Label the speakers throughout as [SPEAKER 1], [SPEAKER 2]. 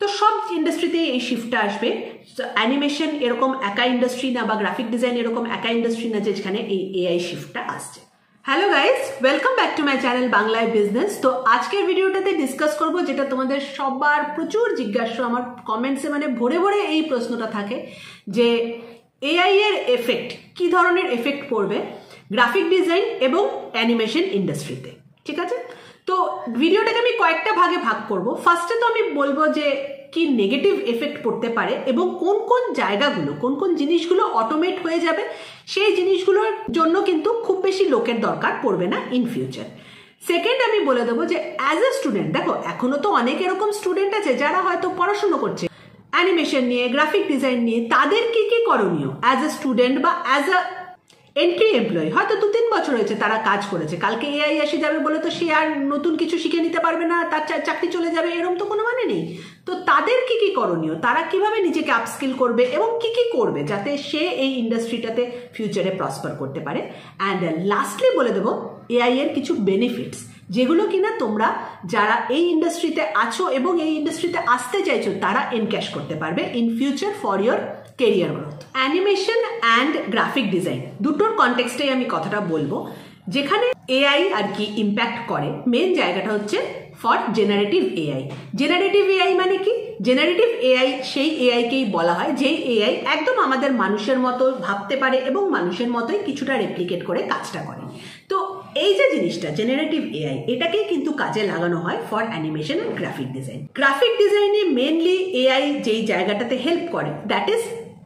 [SPEAKER 1] তো সব ইন্ডাস্ট্রিতে এই শিফটটা আসবে। অ্যানিমেশন এরকম একা ইন্ডাস্ট্রি না, বা গ্রাফিক ডিজাইন এরকম একা ইন্ডাস্ট্রি না যেখানে এই এআই শিফটটা আসছে। Hello guys, welcome back to my channel বাংলায় বিজনেস। তো আজকের ভিডিওটাতে ডিসকাস করব যেটা তোমাদের সবার প্রচুর জিজ্ঞাসা, আমার কমেন্টসে মানে ভরে ভরে এই প্রশ্নটা থাকে যে এআই এর এফেক্ট, কি ধরনের এফেক্ট পড়বে গ্রাফিক ডিজাইন এবং অ্যানিমেশন ইন্ডাস্ট্রিতে। ঠিক আছে, তো ভিডিওটাকে আমি কয়েকটা ভাগে ভাগ করব। ফার্স্টে তো আমি বলবো যে কি নেগেটিভ এফেক্ট পড়তে পারে এবং কোন কোন জায়গাগুলো, কোন কোন জিনিসগুলো অটোমেট হয়ে যাবে, সেই জিনিসগুলোর জন্য কিন্তু খুব বেশি লোকের দরকার পড়বে না ইন ফিউচার। সেকেন্ড আমি বলে দেবো যে অ্যাজ এ স্টুডেন্ট, দেখো এখনো তো অনেক এরকম স্টুডেন্ট আছে যারা হয়তো পড়াশুনো করছে অ্যানিমেশন নিয়ে, গ্রাফিক ডিজাইন নিয়ে, তাদের কি কি করণীয় অ্যাজ এ স্টুডেন্ট বা অ্যাজ আ এন্ট্রি এমপ্লয়ি। হয়তো 2-3 বছর হয়েছে তারা কাজ করেছে, কালকে এআই এসে যাবে বলে তো সে আর নতুন কিছু শিখে নিতে পারবে না, তার চাকরি চলে যাবে এরকম তো কোনো মানে নেই। তো তাদের কি কি করণীয়, তারা কিভাবে নিজেকে আপস্কিল করবে এবং কি কি করবে যাতে সে এই ইন্ডাস্ট্রিটাতে ফিউচারে প্রসপার করতে পারে। অ্যান্ড লাস্টলি বলে দেবো এআই এর কিছু বেনিফিটস, যেগুলো কিনা তোমরা যারা এই ইন্ডাস্ট্রিতে আছো এবং এই ইন্ডাস্ট্রিতে আসতে চাইছো তারা এনক্যাশ করতে পারবে in future for your career growth. Animation and graphic design দুটোর কনটেক্সটেই আমি কথাটা বলবো। যেখানে এআই আর কি ইম্প্যাক্ট করে, মেন জায়গাটা হচ্ছে for generative AI. Generative AI মানে কি? জেনারেটিভ এআই সেই এআইকেই বলা হয় যেই এআই একদম আমাদের মানুষের মতো ভাবতে পারে এবং মানুষের মতোই কিছুটা রেপ্লিকেট করে কাজটা করে। তো এই যে জিনিসটা জেনারেটিভ এআই, এটাকেই কিন্তু কাজে লাগানো হয় for animation and graphic design. Graphic ডিজাইনে মেনলি এআই যেই জায়গাটাতে হেল্প করে দ্যাট ইজ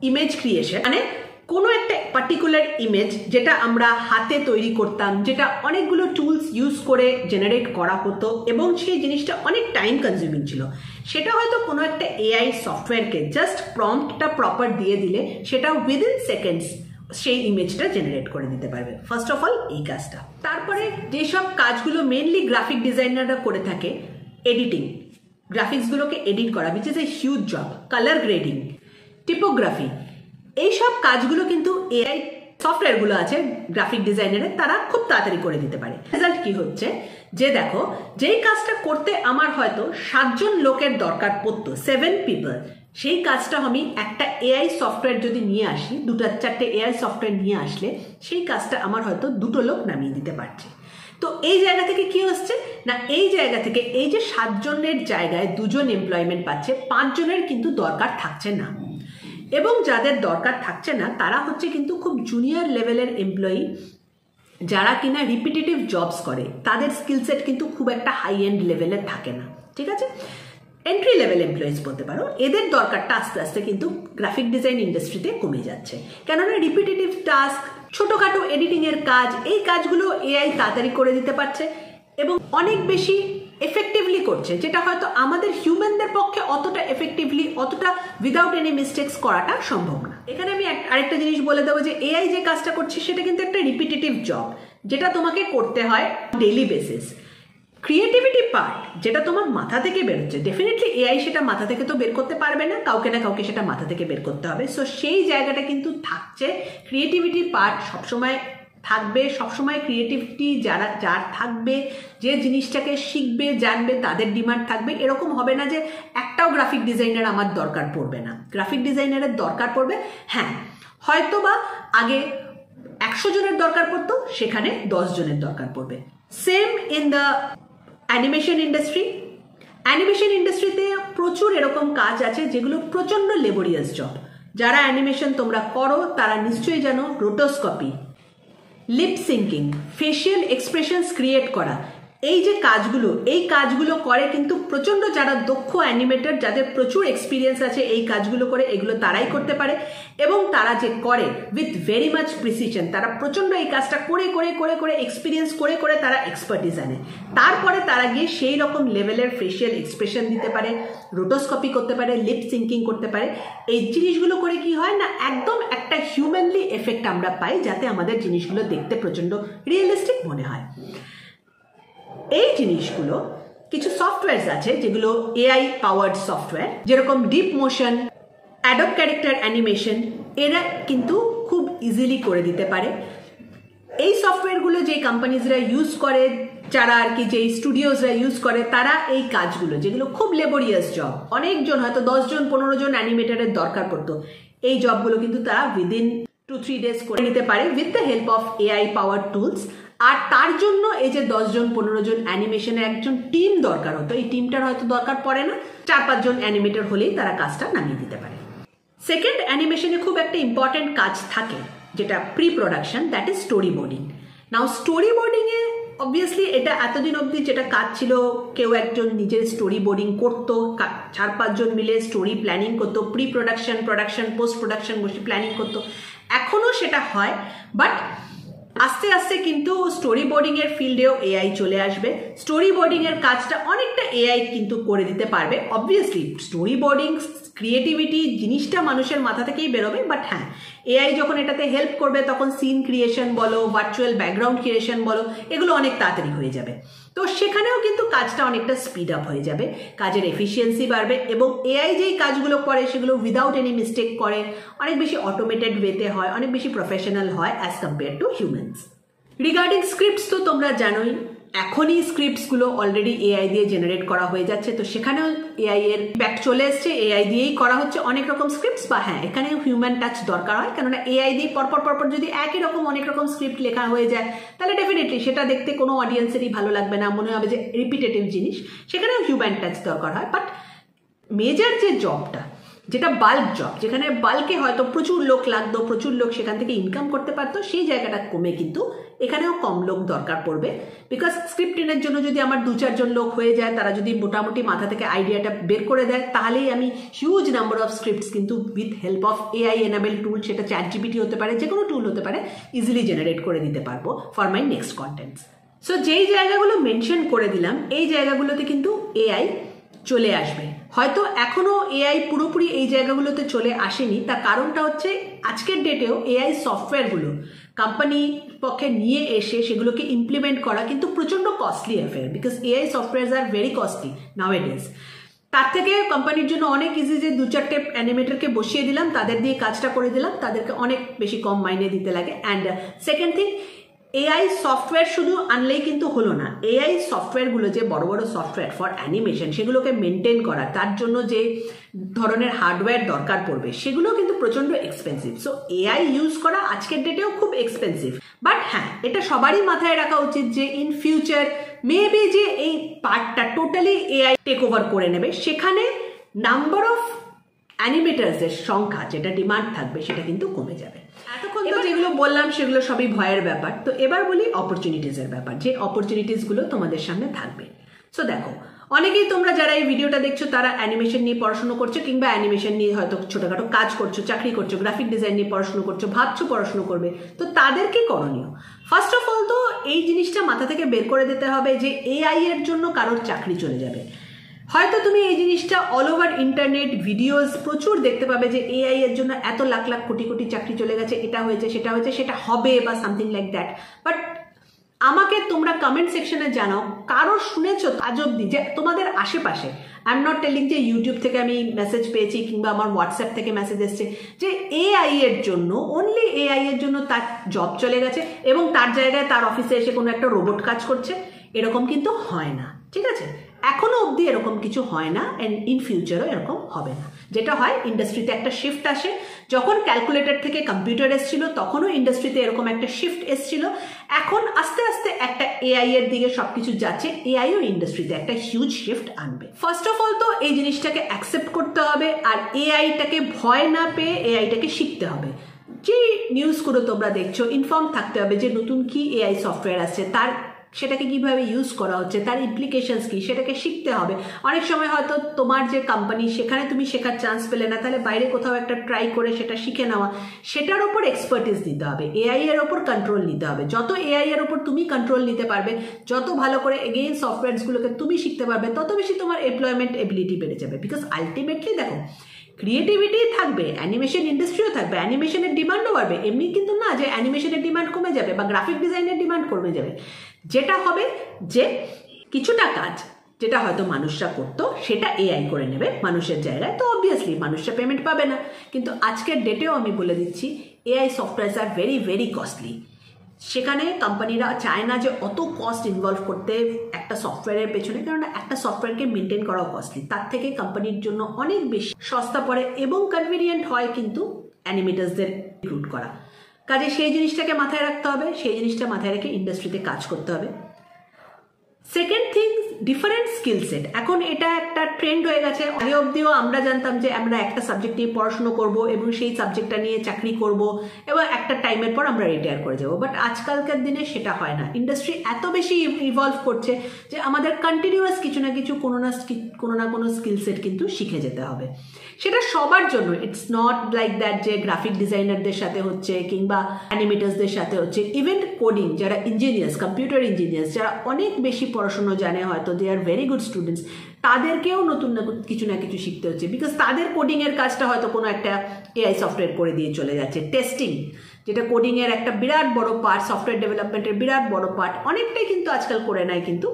[SPEAKER 1] ইমেজ ক্রিয়েশন। মানে কোনো একটা পার্টিকুলার ইমেজ যেটা আমরা হাতে তৈরি করতাম, যেটা অনেকগুলো টুলস ইউজ করে জেনারেট করা হতো এবং সেই জিনিসটা অনেক টাইম কনজিউমিং ছিল, সেটা হয়তো কোনো একটা এআই সফটওয়্যারকে জাস্ট প্রম্পটটা প্রপার দিয়ে দিলে সেটা উইদিন সেকেন্ডস সেই ইমেজটা জেনারেট করে দিতে পারবে। ফার্স্ট অফ অল এই কাজটা। তারপরে যেসব কাজগুলো মেনলি গ্রাফিক ডিজাইনাররা করে থাকে, এডিটিং, গ্রাফিক্সগুলোকে এডিট করা, which is a huge job, colour grading, typography, এইসব কাজগুলো কিন্তু এআই সফটওয়্যারগুলো আছে গ্রাফিক ডিজাইনারের, তারা খুব তাড়াতাড়ি করে দিতে পারে। রেজাল্ট কি হচ্ছে যে দেখো, যেই কাজটা করতে আমার হয়তো 7 জন লোকের দরকার পড়তো, 7 পিপল, সেই কাজটা আমি একটা এআই সফটওয়্যার যদি নিয়ে আসি, 2-4টে এআই সফটওয়্যার নিয়ে আসলে সেই কাজটা আমার হয়তো 2টো লোক নামিয়ে দিতে পারছে। তো এই জায়গা থেকে কি হচ্ছে না, এই জায়গা থেকে এই যে 7 জনের জায়গায় 2 জন এমপ্লয়মেন্ট পাচ্ছে, 5 জনের কিন্তু দরকার থাকছে না। এবং যাদের দরকার থাকছে না তারা হচ্ছে কিন্তু খুব জুনিয়র লেভেলের এমপ্লয়ি, যারা কিনা রিপিটেটিভ জবস করে, তাদের স্কিল সেট কিন্তু খুব একটা হাই এন্ড লেভেলের থাকে না। ঠিক আছে, এন্ট্রি লেভেল এমপ্লয়িজ বলতে পারো, এদের দরকারটা আস্তে আস্তে কিন্তু গ্রাফিক ডিজাইন ইন্ডাস্ট্রিতে কমে যাচ্ছে। কেননা রিপিটেটিভ টাস্ক, ছোটোখাটো এডিটিংয়ের কাজ, এই কাজগুলো এআই তাড়াতাড়ি করে দিতে পারছে এবং অনেক বেশি এফেক্টিভলি করছে, যেটা হয়তো আমাদের হিউম্যানদের পক্ষে অতটা এফেক্টিভলি, অতটা উইদাউট এনি মিস্টেক্স করাটা সম্ভব না। এখানে আমি আরেকটা জিনিস বলে দেবো যে এআই যে কাজটা করছে সেটা কিন্তু একটা রিপিটেটিভ জব, যেটা তোমাকে করতে হয় ডেইলি বেসিস। ক্রিয়েটিভিটি পার্ট যেটা তোমার মাথা থেকে বেরোচ্ছে, ডেফিনেটলি এআই সেটা মাথা থেকে তো বের করতে পারবে না, কাউকে না কাউকে সেটা মাথা থেকে বের করতে হবে। সো সেই জায়গাটা কিন্তু থাকছে, ক্রিয়েটিভিটি পার্ট সবসময় থাকবে, সবসময় ক্রিয়েটিভিটি যার থাকবে, যে জিনিসটাকে শিখবে জানবে তাদের ডিমান্ড থাকবে। এরকম হবে না যে একটাও গ্রাফিক ডিজাইনার আমার দরকার পড়বে না, গ্রাফিক ডিজাইনারের দরকার পড়বে। হ্যাঁ, হয়তো বা আগে 100 জনের দরকার পড়তো, সেখানে 10 জনের দরকার পড়বে। Same in the animation industry. Animation ইন্ডাস্ট্রিতে প্রচুর এরকম কাজ আছে যেগুলো প্রচণ্ড লেবোরিয়াস জব। যারা অ্যানিমেশন তোমরা করো তারা নিশ্চয়ই জানো, rotoscopy, lip syncing, facial expressions create করা, এই যে কাজগুলো, এই কাজগুলো করে কিন্তু প্রচণ্ড যারা দক্ষ অ্যানিমেটর, যাদের প্রচুর এক্সপিরিয়েন্স আছে এই কাজগুলো করে, এগুলো তারাই করতে পারে। এবং তারা যে করে উইথ ভেরি মাচ প্রিসিশন, তারা প্রচণ্ড এই কাজটা করে করে করে করে এক্সপিরিয়েন্স করে করে তারা এক্সপার্টিস আনে। তারপরে তারা গিয়ে সেই রকম লেভেলের ফেশিয়াল এক্সপ্রেশন দিতে পারে, রোটোস্কোপি করতে পারে, লিপ সিঙ্কিং করতে পারে। এই জিনিসগুলো করে কি হয় না, একদম একটা হিউম্যানলি এফেক্ট আমরা পাই, যাতে আমাদের জিনিসগুলো দেখতে প্রচণ্ড রিয়েলিস্টিক মনে হয়। এই জিনিসগুলো কিছু সফটওয়্যার আছে যেগুলো এআই পাওয়ার্ড সফটওয়্যার, যেরকম deep motion, Adobe character animation, এরা কিন্তু খুব ইজিলি করে দিতে পারে। এই সফটওয়্যারগুলো যে কোম্পানিজরা ইউজ করে, যারা আর কি যেই স্টুডিওসরা ইউজ করে তারা এই কাজগুলো যেগুলো খুব লেবোরিয়াস জব, অনেকজন হয়তো 10 জন 15 জন অ্যানিমেটারের দরকার পড়তো, এই জবগুলো কিন্তু তারা উইদিন 2-3 ডেজ করে নিতে পারে with the help of AI power tools. আর তার জন্য এই যে 10 জন 15 জন অ্যানিমেশনের একজন টিম দরকার হতো, এই টিমটার হয়তো দরকার পড়ে না, 4-5 জন অ্যানিমেটর হলেই তারা কাজটা নামিয়ে দিতে পারে। সেকেন্ড, অ্যানিমেশনে খুব একটা ইম্পর্টেন্ট কাজ থাকে যেটা pre production, that is storyboarding. Now story বোর্ডিংয়ে অবভিয়াসলি এটা এতদিন অবধি যেটা কাজ ছিল, কেউ একজন নিজের স্টোরি বোর্ডিং করতো, 4-5 জন মিলে স্টোরি প্ল্যানিং করতো, pre production, production, post production বসে প্ল্যানিং করতো, এখনও সেটা হয়। বাট আস্তে আস্তে কিন্তু স্টোরি বোর্ডিং এর ফিল্ডেও এআই চলে আসবে। স্টোরি বোর্ডিং এর কাজটা অনেকটা এআই কিন্তু করে দিতে পারবে। অবভিয়াসলি স্টোরি বোর্ডিং, ক্রিয়েটিভিটি জিনিসটা মানুষের মাথা থেকেই বেরোবে, বাট হ্যাঁ, এআই যখন এটাতে হেল্প করবে তখন সিন ক্রিয়েশন বলো, ভার্চুয়াল ব্যাকগ্রাউন্ড ক্রিয়েশন বলো, এগুলো অনেক তাড়াতাড়ি হয়ে যাবে। তো সেখানেও কিন্তু কাজটা অনেকটা স্পিড আপ হয়ে যাবে, কাজের এফিসিয়েন্সি বাড়বে, এবং এআই যেই কাজগুলো করে সেগুলো উইদাউট এনি মিস্টেক করে, অনেক বেশি অটোমেটেড ওয়েতে হয়, অনেক বেশি প্রফেশনাল হয় as compare to humans. Regarding scripts তো তোমরা জানোই, এখনই স্ক্রিপ্টসগুলো অলরেডি এআই দিয়ে জেনারেট করা হয়ে যাচ্ছে, তো সেখানেও এআই এর ব্যাক চলে এসছে, এআই দিয়েই করা হচ্ছে অনেক রকম স্ক্রিপ্টস। বা হ্যাঁ, এখানেও হিউম্যান টাচ দরকার হয়, কেননা এআই দিয়ে পরপর যদি একই রকম অনেক রকম স্ক্রিপ্ট লেখা হয়ে যায় তাহলে ডেফিনেটলি সেটা দেখতে কোনো অডিয়েন্সেরই ভালো লাগবে না, মনে হবে যে রিপিটেটিভ জিনিস, সেখানেও হিউম্যান টাচ দরকার হয়। বাট মেজর যে জবটা, যেটা বাল্ক জব, যেখানে বাল্কে হয়তো প্রচুর লোক লাগতো, প্রচুর লোক সেখান থেকে ইনকাম করতে পারতো, সেই জায়গাটা কমে কিন্তু এখানেও কম লোক দরকার পড়বে। বিকজ স্ক্রিপ্টিংয়ের জন্য যদি আমার 2-4 জন লোক হয়ে যায়, তারা যদি মোটামুটি মাথা থেকে আইডিয়াটা বের করে দেয়, তাহলেই আমি হিউজ নাম্বার অফ স্ক্রিপ্টস কিন্তু with help of AI enable tool, সেটা ChatGPT হতে পারে, যে কোনো টুল হতে পারে, ইজিলি জেনারেট করে দিতে পারবো for my next contents. So যেই জায়গাগুলো মেনশন করে দিলাম, এই জায়গাগুলোতে কিন্তু এআই চলে আসবে। হয়তো এখনো এআই পুরোপুরি এই জায়গাগুলোতে চলে আসেনি, তার কারণটা হচ্ছে আজকের ডেটেও এআই সফটওয়্যারগুলো কোম্পানি পক্ষে নিয়ে এসে সেগুলোকে ইমপ্লিমেন্ট করা কিন্তু প্রচণ্ড costly affair, because AI softwares are very costly nowadays. তার থেকে কোম্পানির জন্য অনেক ইজি যে 2-4টে অ্যানিমেটরকে বসিয়ে দিলাম, তাদের দিয়ে কাজটা করে দিলাম, তাদেরকে অনেক বেশি কম মাইনে দিতে লাগে। And second thing, AI software শুধু আনলেই কিন্তু হলো না, এআই সফটওয়্যারগুলো যে বড় বড় সফটওয়্যার ফর অ্যানিমেশন, সেগুলোকে মেনটেন করা, তার জন্য যে ধরনের হার্ডওয়্যার দরকার পড়বে, সেগুলো কিন্তু প্রচণ্ড এক্সপেন্সিভ। সো এআই ইউজ করা আজকের ডেটেও খুব এক্সপেন্সিভ। বাট হ্যাঁ, এটা সবারই মাথায় রাখা উচিত যে ইন ফিউচার মেবি যে এই পার্টটা টোটালি এআই টেক ওভার করে নেবে, সেখানে নাম্বার অফ অ্যানিমেটার্সের সংখ্যা, যেটা ডিমান্ড থাকবে, সেটা কিন্তু কমে যাবে। এতক্ষণ তো যেগুলো বললাম সেগুলো সবই ভয়ের ব্যাপার, তো এবার বলি অপরচুনিটিসের ব্যাপার, যে অপরচুনিটিসগুলো তোমাদের সামনে থাকবে। সো দেখো, অনেকেই তোমরা যারা এই ভিডিওটা দেখছো তারা অ্যানিমেশন নিয়ে পড়াশোনা করছো, কিংবা অ্যানিমেশন নিয়ে হয়তো ছোটখাটো কাজ করছো, চাকরি করছো, গ্রাফিক ডিজাইন নিয়ে পড়াশোনা করছো, ভাবছো পড়াশোনা করবে। তো তাদের কি করণীয়? ফার্স্ট অফ অল তো এই জিনিসটা মাথা থেকে বের করে দিতে হবে যে এআই এর জন্য কারোর চাকরি চলে যাবে। হয়তো তুমি এই জিনিসটা অল ওভার ইন্টারনেট ভিডিওস প্রচুর দেখতে পাবে যে এআই এর জন্য এত লাখ লাখ কোটি কোটি চাকরি চলে গেছে, এটা হয়েছে, সেটা হয়েছে, সেটা হবে, বা সামথিং লাইক দ্যাট। বাট আমাকে তোমরা কমেন্ট সেকশনে জানাও, কারো শুনেছো আজ অব্দি যে তোমাদের আশেপাশে, আই এম নট টেলিং যে ইউটিউব থেকে আমি মেসেজ পেয়েছি কিংবা আমার হোয়াটসঅ্যাপ থেকে মেসেজ এসছে যে এআই এর জন্য, অনলি এআই এর জন্য তার জব চলে গেছে এবং তার জায়গায় তার অফিসে এসে কোনো একটা রোবট কাজ করছে। এরকম কিন্তু হয় না, ঠিক আছে? এখনো অবধি এরকম কিছু হয় না, অ্যান্ড ইন ফিউচারও এরকম হবে না। যেটা হয়, ইন্ডাস্ট্রিতে একটা শিফট আসে। যখন ক্যালকুলেটর থেকে কম্পিউটার এসেছিল তখনও ইন্ডাস্ট্রিতে এরকম একটা শিফট এসেছিল। এখন আস্তে আস্তে একটা এআই এর দিকে সবকিছু যাচ্ছে, এআইও ইন্ডাস্ট্রিতে একটা হিউজ শিফট আনবে। ফার্স্ট অফ অল তো এই জিনিসটাকে অ্যাকসেপ্ট করতে হবে, আর এআইটাকে ভয় না পেয়ে এআইটাকে শিখতে হবে। যে নিউজগুলো তোমরা দেখছো, ইনফর্ম থাকতে হবে যে নতুন কি এআই সফটওয়্যার আসছে, তার সেটাকে কিভাবে ইউজ করা হচ্ছে, তার ইমপ্লিকেশনস কি, সেটাকে শিখতে হবে। অনেক সময় হয়তো তোমার যে কোম্পানি, সেখানে তুমি শেখার চান্স পেলে না, তাহলে বাইরে কোথাও একটা ট্রাই করে সেটা শিখে নেওয়া, সেটার ওপর এক্সপার্টিস দিতে হবে, এআই এর ওপর কন্ট্রোল নিতে হবে। যত এআই এর ওপর তুমি কন্ট্রোল নিতে পারবে, যত ভালো করে এগেইন সফটওয়্যারসগুলোকে তুমি শিখতে পারবে, তত বেশি তোমার এমপ্লয়মেন্ট এবিলিটি বেড়ে যাবে। বিকজ আলটিমেটলি দেখো, ক্রিয়েটিভিটি থাকবে, অ্যানিমেশন ইন্ডাস্ট্রিও থাকবে, অ্যানিমেশনের ডিমান্ডও বাড়বে। এমনি কিন্তু না যে অ্যানিমেশনের ডিমান্ড কমে যাবে বা গ্রাফিক ডিজাইনের ডিমান্ড কমে যাবে। যেটা হবে যে কিছুটা কাজ যেটা হয়তো মানুষরা করতো, সেটা এআই করে নেবে মানুষের জায়গায়। তো অবভিয়াসলি মানুষরা পেমেন্ট পাবে না। কিন্তু আজকের ডেটেও আমি বলে দিচ্ছি, AI softwares are very very costly. সেখানে কোম্পানিরা চায় না যে অত কস্ট ইনভলভ করতে একটা সফটওয়্যারের পেছনে, কারণ একটা সফটওয়্যারকে মেনটেন করাও কস্টলি। তার থেকে কোম্পানির জন্য অনেক বেশি সস্তা পড়ে এবং কনভিনিয়েন্ট হয় কিন্তু অ্যানিমেটার্সদের রিক্রুট করা। কাজে সেই জিনিসটাকে মাথায় রাখতে হবে, সেই জিনিসটা মাথায় রেখে ইন্ডাস্ট্রিতে কাজ করতে হবে। Second thing, different skill set. এখন এটা একটা ট্রেন্ড হয়ে গেছে। আগে অবধিও আমরা জানতাম যে আমরা একটা সাবজেক্ট নিয়ে পড়াশুনো করব এবং সেই সাবজেক্টটা নিয়ে চাকরি করব এবং একটা টাইমের পর আমরা রিটায়ার করে যাব। বাট আজকালকার দিনে সেটা হয় না। ইন্ডাস্ট্রি এত বেশি ইভলভ করছে যে আমাদের কন্টিনিউয়াস কিছু না কিছু কোনো না কোনো স্কিল সেট কিন্তু শিখে যেতে হবে। সেটা সবার জন্য, ইটস নট লাইক দ্যাট যে গ্রাফিক ডিজাইনারদের সাথে হচ্ছে কিংবা অ্যানিমেটার্সদের সাথে হচ্ছে। ইভেন কোডিং, যারা ইঞ্জিনিয়ার্স, কম্পিউটার ইঞ্জিনিয়ার্স, যারা অনেক বেশি পড়াশুনো জানে, হয়তো দে আর ভেরি গুড স্টুডেন্টস, তাদেরকেও নতুন কিছু না কিছু শিখতে হচ্ছে। বিকজ তাদের কোডিংয়ের কাজটা হয়তো কোনো একটা এআই সফটওয়্যার করে দিয়ে চলে যাচ্ছে। টেস্টিং, যেটা কোডিংয়ের একটা বিরাট বড় পার্ট, সফটওয়্যার ডেভেলপমেন্টের বিরাট বড় পার্ট, অনেকটাই কিন্তু আজকাল করে নেয় কিন্তু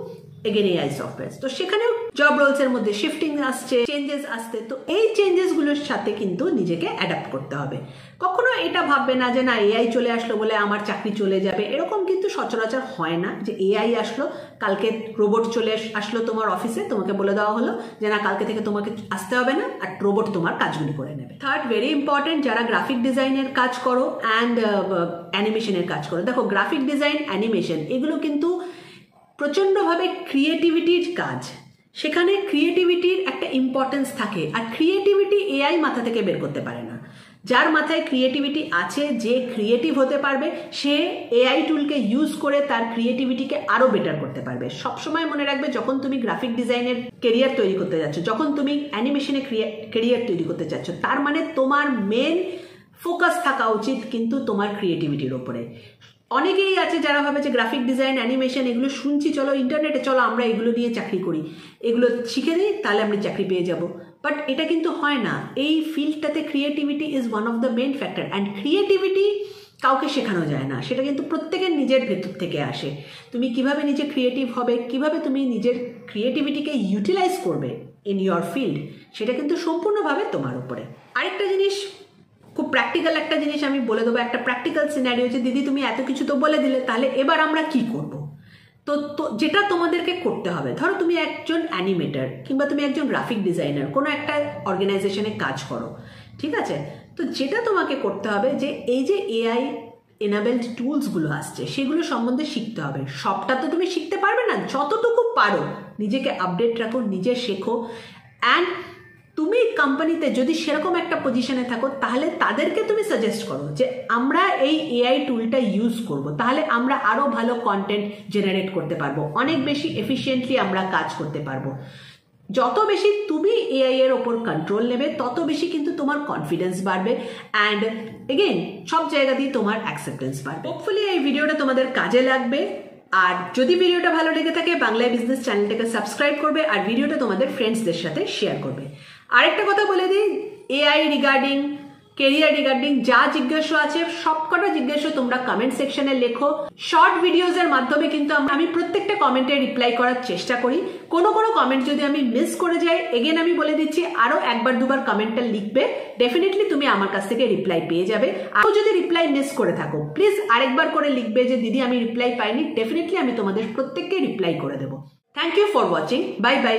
[SPEAKER 1] এগেন এআই সফটওয়্যার। তো সেখানেও জব রোলসের মধ্যে শিফটিং আসছে, চেঞ্জেস আসছে। তো এই চেঞ্জেসগুলোর সাথে কিন্তু নিজেকে অ্যাডাপ্ট করতে হবে। কখনো এটা ভাববে না যে না এআই চলে আসলো বলে আমার চাকরি চলে যাবে। এরকম কিন্তু সচরাচর হয় না যে এআই আসলো, কালকে রোবট চলে আসলো তোমার অফিসে, তোমাকে বলে দেওয়া হলো যে না কালকে থেকে তোমাকে আসতে হবে না, আর রোবট তোমার কাজগুলি করে নেবে। থার্ড, ভেরি ইম্পর্টেন্ট, যারা গ্রাফিক ডিজাইনের কাজ করো অ্যান্ড অ্যানিমেশনের কাজ করো। দেখো, গ্রাফিক ডিজাইন, অ্যানিমেশন এগুলো কিন্তু প্রচণ্ডভাবে ক্রিয়েটিভিটির কাজ। সেখানে ক্রিয়েটিভিটির একটা ইম্পর্টেন্স থাকে, আর ক্রিয়েটিভিটি এআই মাথা থেকে বের করতে পারে না। যার মাথায় ক্রিয়েটিভিটি আছে, যে ক্রিয়েটিভ হতে পারবে, সে এআই টুলকে ইউজ করে তার ক্রিয়েটিভিটিকে আরও বেটার করতে পারবে। সবসময় মনে রাখবে, যখন তুমি গ্রাফিক ডিজাইনের কেরিয়ার তৈরি করতে যাচ্ছ, যখন তুমি অ্যানিমেশনে কেরিয়ার তৈরি করতে চাচ্ছ, তার মানে তোমার মেন ফোকাস থাকা উচিত কিন্তু তোমার ক্রিয়েটিভিটির ওপরে। অনেকেই আছে যারা ভাবে যে গ্রাফিক ডিজাইন, অ্যানিমেশন এগুলো শুনছি, চলো ইন্টারনেটে চলো আমরা এগুলো নিয়ে চাকরি করি, এগুলো শিখে নিই তাহলে আমরা চাকরি পেয়ে যাব। বাট এটা কিন্তু হয় না। এই ফিল্ডটাতে creativity is one of the main factor, and creativity কাউকে শেখানো যায় না। সেটা কিন্তু প্রত্যেকের নিজের ভেতর থেকে আসে। তুমি কিভাবে নিজে ক্রিয়েটিভ হবে, কিভাবে তুমি নিজের ক্রিয়েটিভিটিকে ইউটিলাইজ করবে ইন ইয়োর ফিল্ড, সেটা কিন্তু সম্পূর্ণভাবে তোমার উপরে। আরেকটা জিনিস, খুব প্র্যাকটিক্যাল একটা জিনিস আমি বলে দেবো, একটা প্র্যাকটিক্যাল সিনারিও, যে দিদি তুমি এত কিছু তো বলে দিলে, তাহলে এবার আমরা কি করব। তো যেটা তোমাদেরকে করতে হবে, ধরো তুমি একজন অ্যানিমেটার কিংবা তুমি একজন গ্রাফিক ডিজাইনার, কোনো একটা অর্গানাইজেশনে কাজ করো, ঠিক আছে? তো যেটা তোমাকে করতে হবে যে এই যে এআই এনাবেলড টুলসগুলো আসছে সেগুলো সম্বন্ধে শিখতে হবে। সবটা তো তুমি শিখতে পারবে না, যতটুকু পারো নিজেকে আপডেট রাখো, নিজে শেখো। অ্যান্ড তুমি কোম্পানিতে যদি সেরকম একটা পজিশনে থাকো, তাহলে তাদেরকে তুমি সাজেস্ট করো যে আমরা এই এআই টুলটা ইউজ করব, তাহলে আমরা আরও ভালো কন্টেন্ট জেনারেট করতে পারবো, অনেক বেশি এফিশিয়েন্টলি আমরা কাজ করতে পারবো। যত বেশি তুমি এআই এর ওপর কন্ট্রোল নেবে, তত বেশি কিন্তু তোমার কনফিডেন্স বাড়বে, অ্যান্ড এগেইন সব জায়গা দিয়ে তোমার অ্যাকসেপ্টেন্স বাড়বে। হোপফুলি এই ভিডিওটা তোমাদের কাজে লাগবে। আর যদি ভিডিওটা ভালো লেগে থাকে, বাংলায় বিজনেস চ্যানেলটাকে সাবস্ক্রাইব করবে আর ভিডিওটা তোমাদের ফ্রেন্ডসদের সাথে শেয়ার করবে। আরেকটা কথা বলে দিই, এআই রিগার্ডিং, কেরিয়ার রিগার্ডিং যা জিজ্ঞাসা আছে সবকটা জিজ্ঞাসা তোমরা কমেন্ট সেকশনে লেখো। শর্ট ভিডিওজের মাধ্যমে কিন্তু আমি প্রত্যেকটা কমেন্টে রিপ্লাই করার চেষ্টা করি। কোনো কমেন্ট যদি আমি মিস করে যাই, এগেন আমি বলে দিচ্ছি, আরও একবার দুবার কমেন্টটা লিখবে, ডেফিনেটলি তুমি আমার কাছ থেকে রিপ্লাই পেয়ে যাবে। আর যদি রিপ্লাই মিস করে থাকো, প্লিজ আরেকবার করে লিখবে যে দিদি আমি রিপ্লাই পাইনি, ডেফিনেটলি আমি তোমাদের প্রত্যেককে রিপ্লাই করে দেবো। Thank you for watching, bye by.